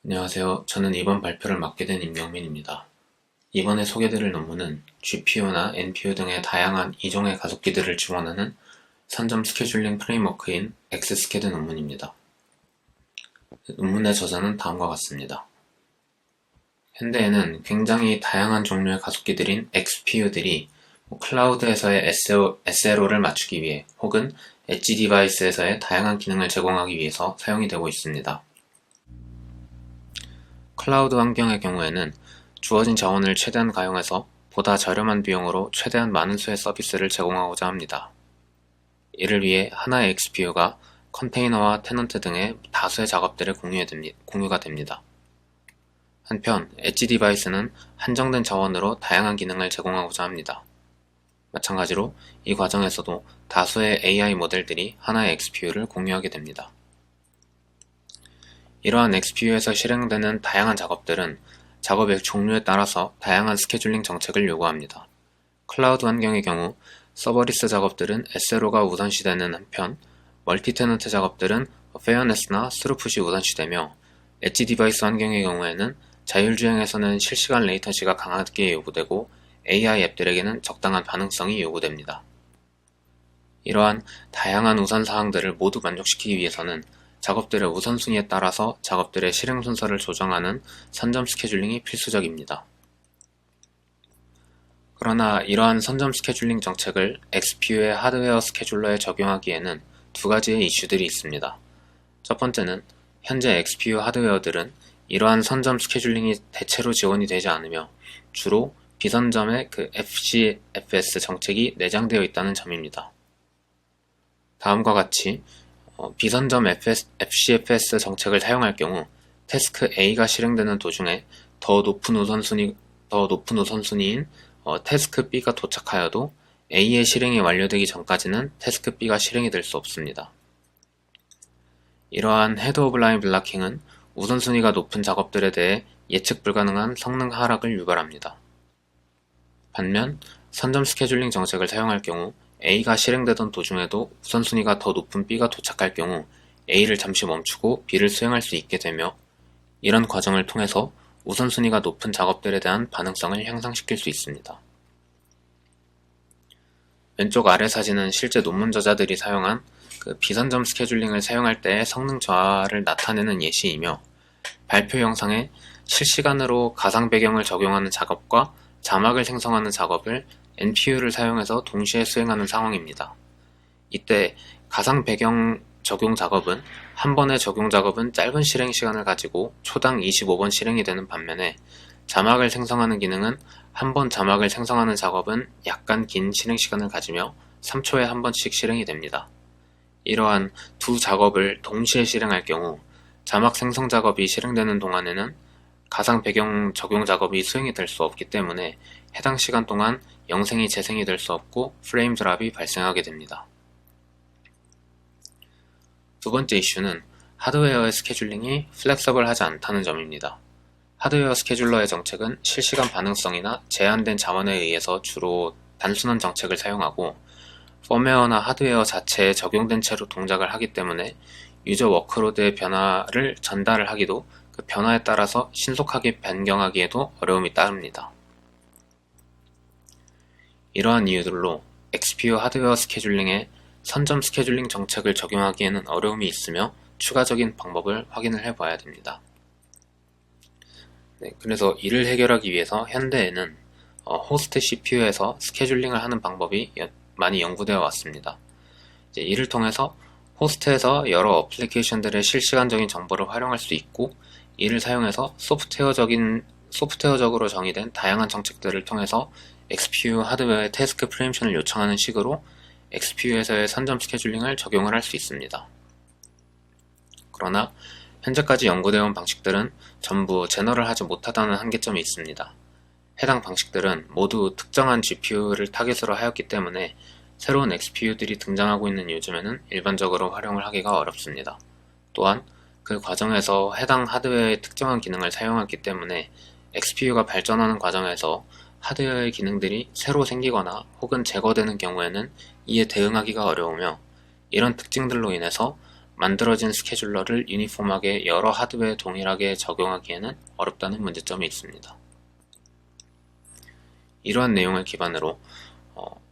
안녕하세요. 저는 이번 발표를 맡게 된 임영민입니다. 이번에 소개드릴 논문은 GPU나 NPU 등의 다양한 이종의 가속기들을 지원하는 선점 스케줄링 프레임워크인 엑스스케드 논문입니다. 논문의 저자는 다음과 같습니다. 현대에는 굉장히 다양한 종류의 가속기들인 XPU들이 클라우드에서의 SLO를 맞추기 위해 혹은 엣지 디바이스에서의 다양한 기능을 제공하기 위해서 사용이 되고 있습니다. 클라우드 환경의 경우에는 주어진 자원을 최대한 가용해서 보다 저렴한 비용으로 최대한 많은 수의 서비스를 제공하고자 합니다. 이를 위해 하나의 XPU가 컨테이너와 테넌트 등의 다수의 작업들에 공유가 됩니다. 한편 엣지 디바이스는 한정된 자원으로 다양한 기능을 제공하고자 합니다. 마찬가지로 이 과정에서도 다수의 AI 모델들이 하나의 XPU를 공유하게 됩니다. 이러한 XPU에서 실행되는 다양한 작업들은 작업의 종류에 따라서 다양한 스케줄링 정책을 요구합니다. 클라우드 환경의 경우 서버리스 작업들은 SLO가 우선시되는 한편 멀티테넌트 작업들은 페어네스나 스루풋이 우선시되며 엣지 디바이스 환경의 경우에는 자율주행에서는 실시간 레이턴시가 강하게 요구되고 AI 앱들에게는 적당한 반응성이 요구됩니다. 이러한 다양한 우선사항들을 모두 만족시키기 위해서는 작업들의 우선순위에 따라서 작업들의 실행 순서를 조정하는 선점 스케줄링이 필수적입니다. 그러나 이러한 선점 스케줄링 정책을 XPU의 하드웨어 스케줄러에 적용하기에는 두 가지의 이슈들이 있습니다. 첫 번째는 현재 XPU 하드웨어들은 이러한 선점 스케줄링이 대체로 지원이 되지 않으며 주로 비선점의 FCFS 정책이 내장되어 있다는 점입니다. 다음과 같이 비선점 FCFS 정책을 사용할 경우 태스크 A가 실행되는 도중에 더 높은 우선순위인 태스크 B가 도착하여도 A의 실행이 완료되기 전까지는 태스크 B가 실행이 될 수 없습니다. 이러한 헤드 오브 라인 블락킹은 우선순위가 높은 작업들에 대해 예측 불가능한 성능 하락을 유발합니다. 반면 선점 스케줄링 정책을 사용할 경우 A가 실행되던 도중에도 우선순위가 더 높은 B가 도착할 경우 A를 잠시 멈추고 B를 수행할 수 있게 되며 이런 과정을 통해서 우선순위가 높은 작업들에 대한 반응성을 향상시킬 수 있습니다. 왼쪽 아래 사진은 실제 논문 저자들이 사용한 비선점 스케줄링을 사용할 때의 성능 저하를 나타내는 예시이며 발표 영상에 실시간으로 가상 배경을 적용하는 작업과 자막을 생성하는 작업을 NPU를 사용해서 동시에 수행하는 상황입니다. 이때 가상 배경 적용 작업은 한 번의 적용 작업은 짧은 실행 시간을 가지고 초당 25번 실행이 되는 반면에 자막을 생성하는 기능은 한 번 자막을 생성하는 작업은 약간 긴 실행 시간을 가지며 3초에 한 번씩 실행이 됩니다. 이러한 두 작업을 동시에 실행할 경우 자막 생성 작업이 실행되는 동안에는 가상 배경 적용 작업이 수행이 될 수 없기 때문에 해당 시간 동안 영생이 재생이 될 수 없고 프레임 드랍이 발생하게 됩니다. 두 번째 이슈는 하드웨어의 스케줄링이 플렉서블하지 않다는 점입니다. 하드웨어 스케줄러의 정책은 실시간 반응성이나 제한된 자원에 의해서 주로 단순한 정책을 사용하고 펌웨어나 하드웨어 자체에 적용된 채로 동작을 하기 때문에 유저 워크로드의 변화를 전달을 하기도 그 변화에 따라서 신속하게 변경하기에도 어려움이 따릅니다. 이러한 이유들로 XPU 하드웨어 스케줄링에 선점 스케줄링 정책을 적용하기에는 어려움이 있으며 추가적인 방법을 확인을 해봐야 됩니다. 그래서 이를 해결하기 위해서 현대에는 호스트 CPU에서 스케줄링을 하는 방법이 많이 연구되어 왔습니다. 이를 통해서 호스트에서 여러 어플리케이션들의 실시간적인 정보를 활용할 수 있고 이를 사용해서 소프트웨어적으로 정의된 다양한 정책들을 통해서 XPU 하드웨어의 태스크 프리엠션을 요청하는 식으로 XPU에서의 선점 스케줄링을 적용을 할 수 있습니다. 그러나 현재까지 연구되어 온 방식들은 전부 제너럴하지 못하다는 한계점이 있습니다. 해당 방식들은 모두 특정한 GPU를 타깃으로 하였기 때문에 새로운 XPU들이 등장하고 있는 요즘에는 일반적으로 활용을 하기가 어렵습니다. 또한 그 과정에서 해당 하드웨어의 특정한 기능을 사용하기 때문에 XPU가 발전하는 과정에서 하드웨어의 기능들이 새로 생기거나 혹은 제거되는 경우에는 이에 대응하기가 어려우며 이런 특징들로 인해서 만들어진 스케줄러를 유니폼하게 여러 하드웨어에 동일하게 적용하기에는 어렵다는 문제점이 있습니다. 이러한 내용을 기반으로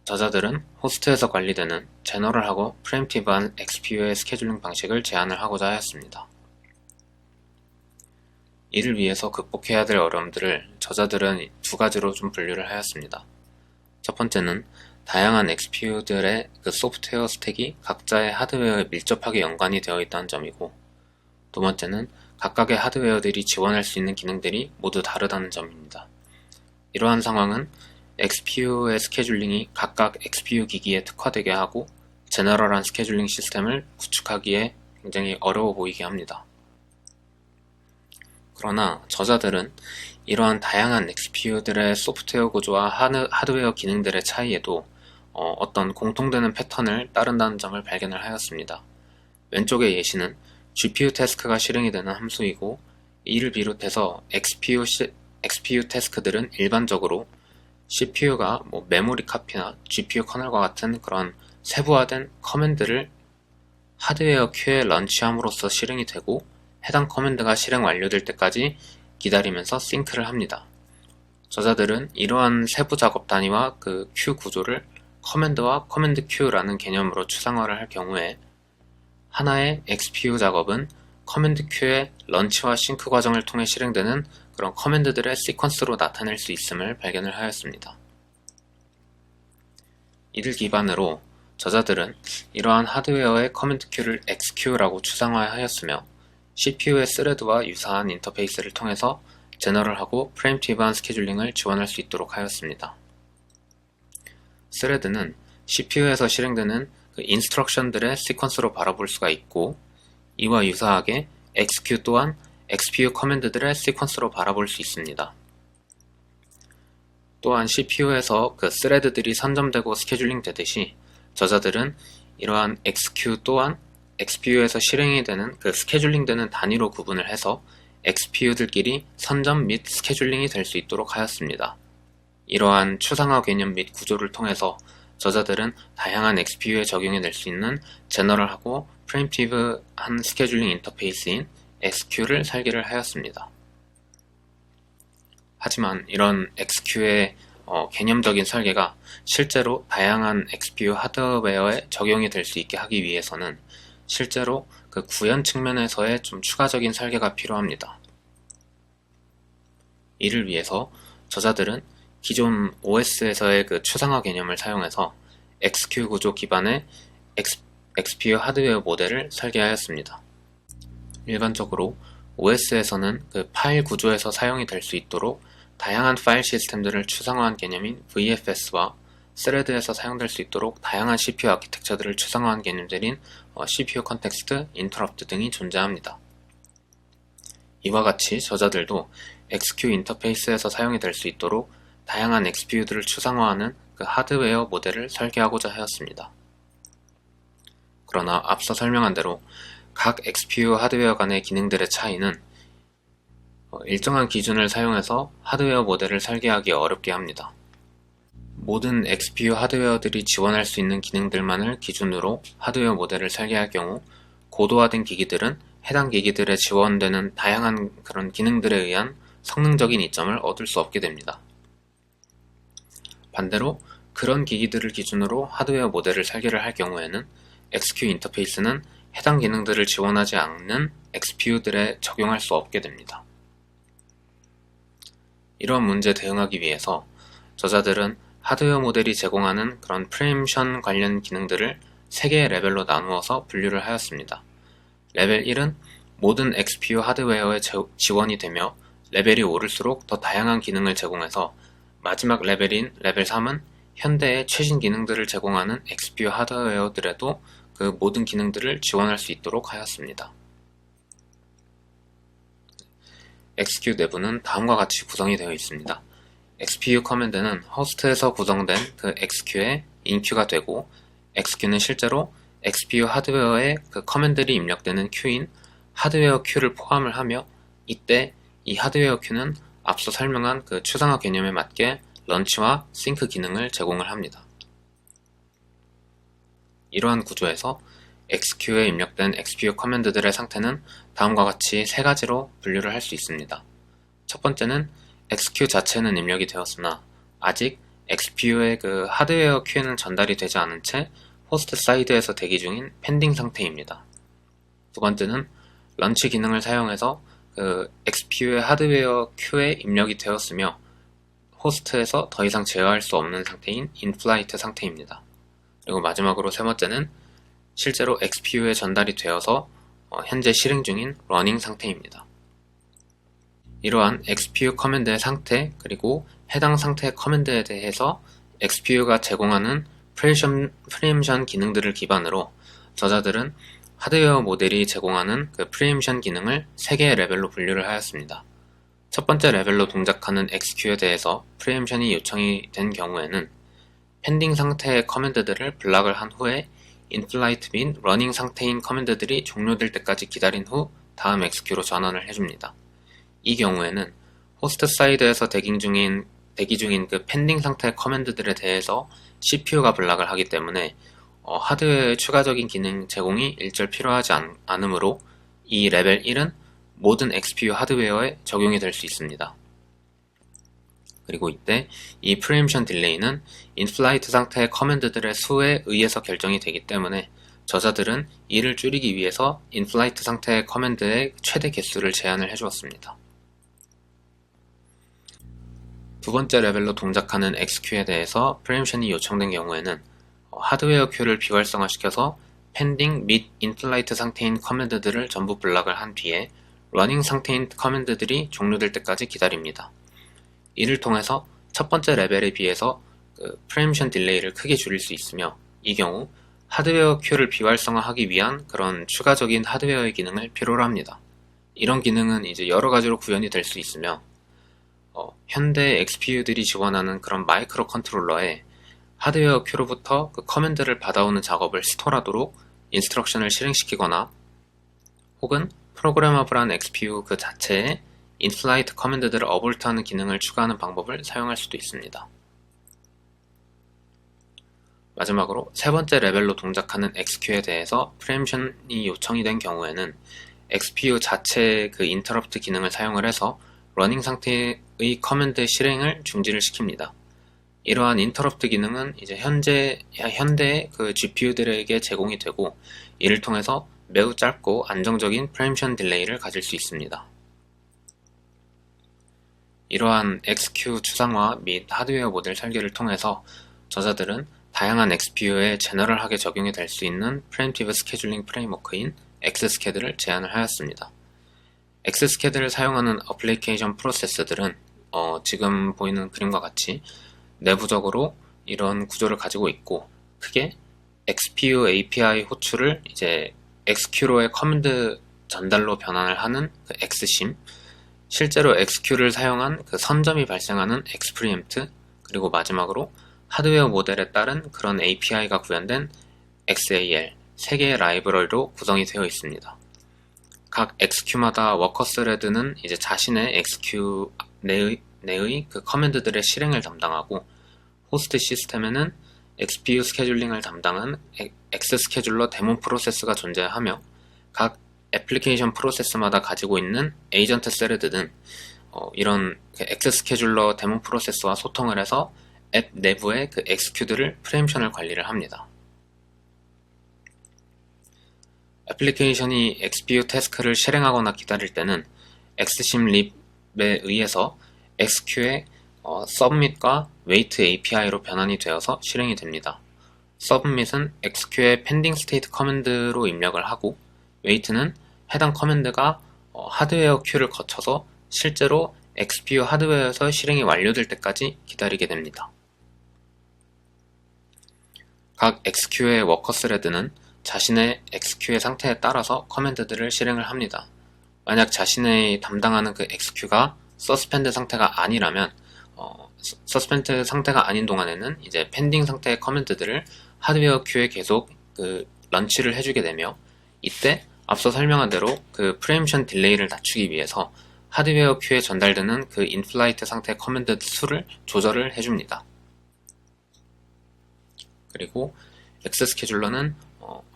저자들은 호스트에서 관리되는 제너럴하고 프리엠티브한 XPU의 스케줄링 방식을 제안을 하고자 하였습니다. 이를 위해서 극복해야 될 어려움들을 저자들은 두 가지로 좀 분류를 하였습니다. 첫 번째는 다양한 XPU들의 그 소프트웨어 스택이 각자의 하드웨어에 밀접하게 연관이 되어 있다는 점이고, 두 번째는 각각의 하드웨어들이 지원할 수 있는 기능들이 모두 다르다는 점입니다. 이러한 상황은 XPU의 스케줄링이 각각 XPU 기기에 특화되게 하고 제너럴한 스케줄링 시스템을 구축하기에 굉장히 어려워 보이게 합니다. 그러나 저자들은 이러한 다양한 XPU들의 소프트웨어 구조와 하드웨어 기능들의 차이에도 어떤 공통되는 패턴을 따른다는 점을 발견을 하였습니다. 왼쪽의 예시는 GPU 태스크가 실행이 되는 함수이고, 이를 비롯해서 XPU 태스크들은 일반적으로 CPU가 메모리 카피나 GPU 커널과 같은 그런 세부화된 커맨드를 하드웨어 큐에 런치함으로써 실행이 되고, 해당 커맨드가 실행 완료될 때까지 기다리면서 싱크를 합니다. 저자들은 이러한 세부 작업 단위와 그 큐 구조를 커맨드와 커맨드 큐라는 개념으로 추상화를 할 경우에 하나의 XPU 작업은 커맨드 큐의 런치와 싱크 과정을 통해 실행되는 그런 커맨드들의 시퀀스로 나타낼 수 있음을 발견을 하였습니다. 이를 기반으로 저자들은 이러한 하드웨어의 커맨드 큐를 XQ라고 추상화하였으며, CPU의 스레드와 유사한 인터페이스를 통해서 제너럴하고 프리엠티브한 스케줄링을 지원할 수 있도록 하였습니다. 스레드는 CPU에서 실행되는 그 인스트럭션들의 시퀀스로 바라볼 수가 있고, 이와 유사하게 XQ 또한 XPU 커맨드들의 시퀀스로 바라볼 수 있습니다. 또한 CPU에서 그 스레드들이 선점되고 스케줄링 되듯이 저자들은 이러한 XQ 또한 XPU에서 실행이 되는 그 스케줄링 되는 단위로 구분을 해서 XPU들끼리 선점 및 스케줄링이 될 수 있도록 하였습니다. 이러한 추상화 개념 및 구조를 통해서 저자들은 다양한 XPU에 적용이 될 수 있는 제너럴하고 프리엠티브한 스케줄링 인터페이스인 XQ를 설계를 하였습니다. 하지만 이런 XQ의 개념적인 설계가 실제로 다양한 XPU 하드웨어에 적용이 될 수 있게 하기 위해서는 실제로 그 구현 측면에서의 좀 추가적인 설계가 필요합니다. 이를 위해서 저자들은 기존 OS에서의 그 추상화 개념을 사용해서 XQ 구조 기반의 XPU 하드웨어 모델을 설계하였습니다. 일반적으로 OS에서는 그 파일 구조에서 사용이 될 수 있도록 다양한 파일 시스템들을 추상화한 개념인 VFS와 스레드에서 사용될 수 있도록 다양한 CPU 아키텍처들을 추상화한 개념들인 CPU 컨텍스트, 인터럽트 등이 존재합니다. 이와 같이 저자들도 XQ 인터페이스에서 사용이 될 수 있도록 다양한 XPU들을 추상화하는 그 하드웨어 모델을 설계하고자 하였습니다. 그러나 앞서 설명한 대로 각 XPU 하드웨어 간의 기능들의 차이는 일정한 기준을 사용해서 하드웨어 모델을 설계하기 어렵게 합니다. 모든 XPU 하드웨어들이 지원할 수 있는 기능들만을 기준으로 하드웨어 모델을 설계할 경우 고도화된 기기들은 해당 기기들에 지원되는 다양한 그런 기능들에 의한 성능적인 이점을 얻을 수 없게 됩니다. 반대로 그런 기기들을 기준으로 하드웨어 모델을 설계를 할 경우에는 XQ 인터페이스는 해당 기능들을 지원하지 않는 XPU들에 적용할 수 없게 됩니다. 이런 문제에 대응하기 위해서 저자들은 하드웨어 모델이 제공하는 그런 프리엠션 관련 기능들을 3개의 레벨로 나누어서 분류를 하였습니다. 레벨 1은 모든 XPU 하드웨어에 지원이 되며 레벨이 오를수록 더 다양한 기능을 제공해서 마지막 레벨인 레벨 3은 현대의 최신 기능들을 제공하는 XPU 하드웨어들에도 그 모든 기능들을 지원할 수 있도록 하였습니다. XQ 내부는 다음과 같이 구성이 되어 있습니다. XPU 커맨드는 호스트에서 구성된 그 XQ의 인큐가 되고, XQ는 실제로 XPU 하드웨어에 그 커맨드들이 입력되는 큐인 하드웨어 큐를 포함을 하며, 이때 이 하드웨어 큐는 앞서 설명한 그 추상화 개념에 맞게 런치와 싱크 기능을 제공을 합니다. 이러한 구조에서 XQ에 입력된 XPU 커맨드들의 상태는 다음과 같이 세 가지로 분류를 할 수 있습니다. 첫 번째는 XQ 자체는 입력이 되었으나 아직 XPU의 그 하드웨어 큐에는 전달이 되지 않은 채 호스트 사이드에서 대기 중인 펜딩 상태입니다. 두 번째는 런치 기능을 사용해서 그 XPU의 하드웨어 큐에 입력이 되었으며 호스트에서 더 이상 제어할 수 없는 상태인 인플라이트 상태입니다. 그리고 마지막으로 세 번째는 실제로 XPU에 전달이 되어서 현재 실행 중인 러닝 상태입니다. 이러한 XPU 커맨드의 상태 그리고 해당 상태의 커맨드에 대해서 XPU가 제공하는 프리엠션 기능들을 기반으로 저자들은 하드웨어 모델이 제공하는 그 프리엠션 기능을 3개의 레벨로 분류를 하였습니다. 첫 번째 레벨로 동작하는 XQ에 대해서 프리엠션이 요청이 된 경우에는 펜딩 상태의 커맨드들을 블락을 한 후에 인플라이트 및 러닝 상태인 커맨드들이 종료될 때까지 기다린 후 다음 XQ로 전환을 해줍니다. 이 경우에는 호스트 사이드에서 대기 중인 그 펜딩 상태의 커맨드들에 대해서 CPU가 블락을 하기 때문에 하드웨어의 추가적인 기능 제공이 일절 필요하지 않으므로 이 레벨 1은 모든 XPU 하드웨어에 적용이 될 수 있습니다. 그리고 이때 이 프리엠션 딜레이는 인플라이트 상태의 커맨드들의 수에 의해서 결정이 되기 때문에 저자들은 이를 줄이기 위해서 인플라이트 상태의 커맨드의 최대 개수를 제한을 해주었습니다. 두 번째 레벨로 동작하는 XQ에 대해서 프리엠션이 요청된 경우에는 하드웨어 큐를 비활성화시켜서 펜딩 및 인플라이트 상태인 커맨드들을 전부 블락을 한 뒤에 러닝 상태인 커맨드들이 종료될 때까지 기다립니다. 이를 통해서 첫 번째 레벨에 비해서 프리엠션 딜레이를 크게 줄일 수 있으며 이 경우 하드웨어 큐를 비활성화하기 위한 그런 추가적인 하드웨어의 기능을 필요로 합니다. 이런 기능은 이제 여러 가지로 구현이 될 수 있으며 현대 XPU들이 지원하는 그런 마이크로 컨트롤러에 하드웨어 큐로부터 그 커맨드를 받아오는 작업을 스토하도록 인스트럭션을 실행시키거나 혹은 프로그래머블한 XPU 그 자체에 인플라이트 커맨드들을 어볼트하는 기능을 추가하는 방법을 사용할 수도 있습니다. 마지막으로 세 번째 레벨로 동작하는 XQ에 대해서 프리엠션이 요청이 된 경우에는 XPU 자체의 그 인터럽트 기능을 사용을 해서 러닝 상태의 커맨드 실행을 중지를 시킵니다. 이러한 인터럽트 기능은 이제 현대의 그 GPU들에게 제공이 되고 이를 통해서 매우 짧고 안정적인 프리엠션 딜레이를 가질 수 있습니다. 이러한 XQ 추상화 및 하드웨어 모델 설계를 통해서 저자들은 다양한 XPU에 제너럴하게 적용이 될 수 있는 프리엠티브 스케줄링 프레임워크인 X스케드를 제안을 하였습니다. X스케드를 사용하는 어플리케이션 프로세스들은 지금 보이는 그림과 같이 내부적으로 이런 구조를 가지고 있고 크게 XPU API 호출을 이제 XQ로의 커맨드 전달로 변환을 하는 그 X심, 실제로 XQ를 사용한 그 선점이 발생하는 X프리엠트, 그리고 마지막으로 하드웨어 모델에 따른 그런 API가 구현된 XAL, 3개의 라이브러리로 구성이 되어 있습니다. 각 XQ마다 워커 스레드는 이제 자신의 XQ 내의 그 커맨드들의 실행을 담당하고 호스트 시스템에는 XPU 스케줄링을 담당한 X스케줄러 데몬 프로세스가 존재하며 각 애플리케이션 프로세스마다 가지고 있는 에이전트 스레드는 이런 그 X스케줄러 데몬 프로세스와 소통을 해서 앱 내부의 그 XQ들을 프리엠션을 관리를 합니다. 애플리케이션이 XPU 태스크를 실행하거나 기다릴 때는 X심립에 의해서 XQ의 submit과 wait API로 변환이 되어서 실행이 됩니다. submit은 XQ의 pending state 커맨드로 입력을 하고 wait는 해당 커맨드가 하드웨어 큐를 거쳐서 실제로 XPU 하드웨어에서 실행이 완료될 때까지 기다리게 됩니다. 각 XQ의 워커 스레드는 자신의 XQ의 상태에 따라서 커맨드들을 실행을 합니다. 만약 자신의 담당하는 그 XQ가 서스펜드 상태가 아니라면 서스펜드 상태가 아닌 동안에는 이제 펜딩 상태의 커맨드들을 하드웨어 큐에 계속 그 런치를 해주게 되며 이때 앞서 설명한 대로 그 프리엠션 딜레이를 낮추기 위해서 하드웨어 큐에 전달되는 그 인플라이트 상태 커맨드 수를 조절을 해줍니다. 그리고 X스케줄러는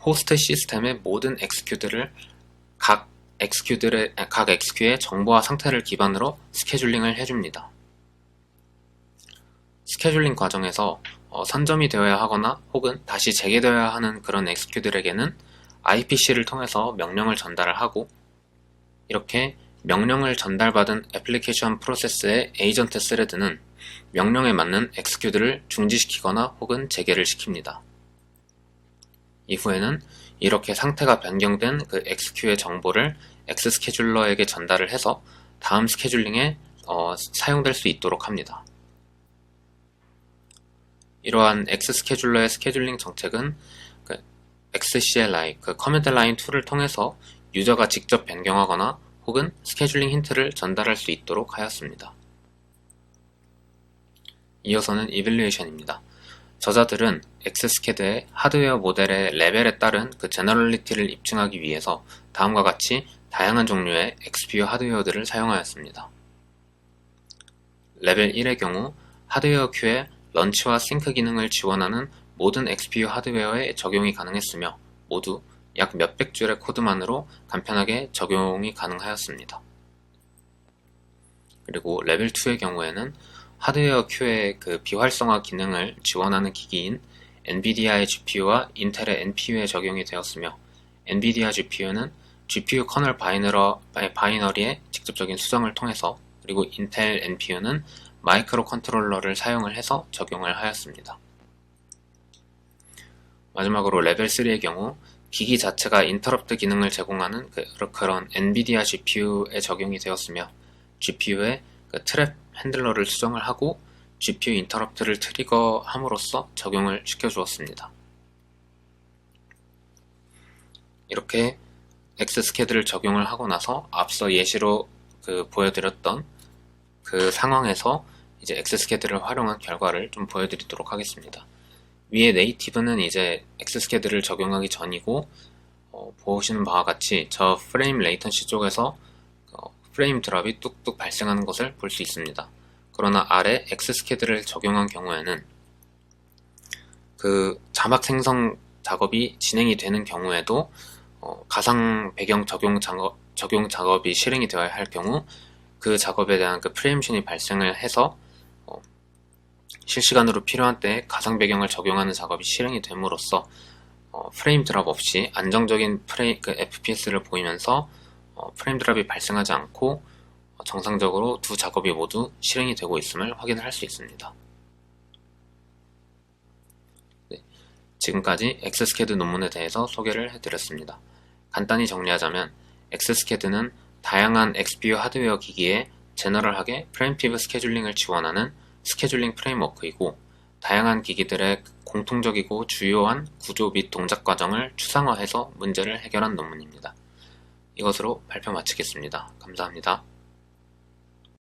호스트 시스템의 모든 엑스큐들을 각 엑스큐의 정보와 상태를 기반으로 스케줄링을 해줍니다. 스케줄링 과정에서 선점이 되어야 하거나 혹은 다시 재개되어야 하는 그런 엑스큐들에게는 IPC를 통해서 명령을 전달을 하고, 이렇게 명령을 전달받은 애플리케이션 프로세스의 에이전트 스레드는 명령에 맞는 엑스큐들을 중지시키거나 혹은 재개를 시킵니다. 이후에는 이렇게 상태가 변경된 그 엑스큐의 정보를 엑스스케줄러에게 전달을 해서 다음 스케줄링에 사용될 수 있도록 합니다. 이러한 엑스스케줄러의 스케줄링 정책은 XCLI, 커맨드 라인 툴을 통해서 유저가 직접 변경하거나 혹은 스케줄링 힌트를 전달할 수 있도록 하였습니다. 이어서는 이밸류에이션입니다. 저자들은 엑스스캐드의 하드웨어 모델의 레벨에 따른 그 제너럴리티를 입증하기 위해서 다음과 같이 다양한 종류의 XPU 하드웨어들을 사용하였습니다. 레벨 1의 경우 하드웨어 큐에 런치와 싱크 기능을 지원하는 모든 XPU 하드웨어에 적용이 가능했으며 모두 약 몇백 줄의 코드만으로 간편하게 적용이 가능하였습니다. 그리고 레벨 2의 경우에는 하드웨어 큐의 그 비활성화 기능을 지원하는 기기인 엔비디아의 GPU와 인텔의 NPU에 적용이 되었으며, 엔비디아 GPU는 GPU 커널 바이너리의 직접적인 수정을 통해서, 그리고 인텔 NPU는 마이크로 컨트롤러를 사용을 해서 적용을 하였습니다. 마지막으로 레벨 3의 경우 기기 자체가 인터럽트 기능을 제공하는 그런 엔비디아 GPU에 적용이 되었으며, GPU의 트랩 핸들러를 수정을 하고 GPU 인터럽트를 트리거함으로써 적용을 시켜주었습니다. 이렇게 엑스스캐드를 적용을 하고 나서 앞서 예시로 보여드렸던 그 상황에서 이제 엑스스캐드를 활용한 결과를 좀 보여드리도록 하겠습니다. 위에 네이티브는 이제 엑스스캐드를 적용하기 전이고, 보시는 바와 같이 저 프레임 레이턴시 쪽에서 프레임 드랍이 뚝뚝 발생하는 것을 볼 수 있습니다. 그러나 아래 엑스스캐드를 적용한 경우에는 그 자막 생성 작업이 진행이 되는 경우에도 가상 배경 적용 작업이 실행이 되어야 할 경우 그 작업에 대한 그 프레임션이 발생을 해서 실시간으로 필요한 때에 가상 배경을 적용하는 작업이 실행이 됨으로써 프레임 드랍 없이 안정적인 FPS를 보이면서 프레임 드랍이 발생하지 않고 정상적으로 두 작업이 모두 실행이 되고 있음을 확인을 할 수 있습니다. 네, 지금까지 엑스스캐드 논문에 대해서 소개를 해드렸습니다. 간단히 정리하자면 엑스스캐드는 다양한 XPU 하드웨어 기기에 제너럴하게 프리엠프티브 스케줄링을 지원하는 스케줄링 프레임워크이고, 다양한 기기들의 공통적이고 주요한 구조 및 동작 과정을 추상화해서 문제를 해결한 논문입니다. 이것으로 발표 마치겠습니다. 감사합니다.